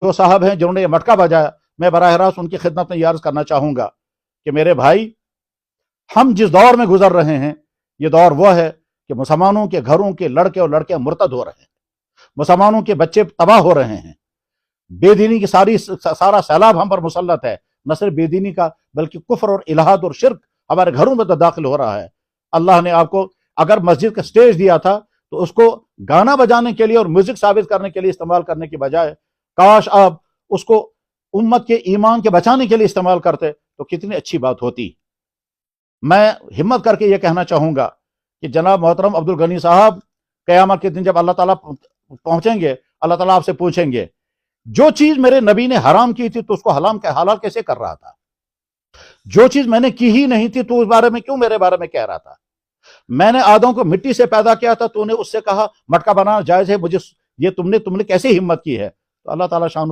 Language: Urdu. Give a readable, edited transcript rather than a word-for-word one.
جو صاحب ہیں جنہوں نے یہ مٹکا بجایا، میں براہ راست ان کی خدمت میں یہ عرض کرنا چاہوں گا کہ میرے بھائی، ہم جس دور میں گزر رہے ہیں، یہ دور وہ ہے کہ مسلمانوں کے گھروں کے لڑکے اور لڑکیاں مرتد ہو رہے ہیں، مسلمانوں کے بچے تباہ ہو رہے ہیں، بے دینی کی سارا سیلاب ہم پر مسلط ہے، نہ صرف بے دینی کا بلکہ کفر اور الحاد اور شرک ہمارے گھروں میں داخل ہو رہا ہے۔ اللہ نے آپ کو اگر مسجد کا سٹیج دیا تھا تو اس کو گانا بجانے کے لیے اور میوزک ثابت کرنے کے لیے استعمال کرنے کی بجائے کاش آپ اس کو امت کے ایمان کے بچانے کے لیے استعمال کرتے تو کتنی اچھی بات ہوتی۔ میں ہمت کر کے یہ کہنا چاہوں گا کہ جناب محترم عبد الغنی صاحب، قیامت کے دن جب اللہ تعالیٰ پہنچیں گے، اللہ تعالیٰ آپ سے پوچھیں گے جو چیز میرے نبی نے حرام کی تھی تو اس کو حلال کیسے کر رہا تھا؟ جو چیز میں نے کی ہی نہیں تھی تو اس بارے میں کیوں میرے بارے میں کہہ رہا تھا؟ میں نے آدم کو مٹی سے پیدا کیا تھا تو نے اس سے کہا مٹکا بنانا جائز ہے، مجھے یہ تم نے کیسے ہمت کی ہے؟ تو اللہ تعالیٰ شان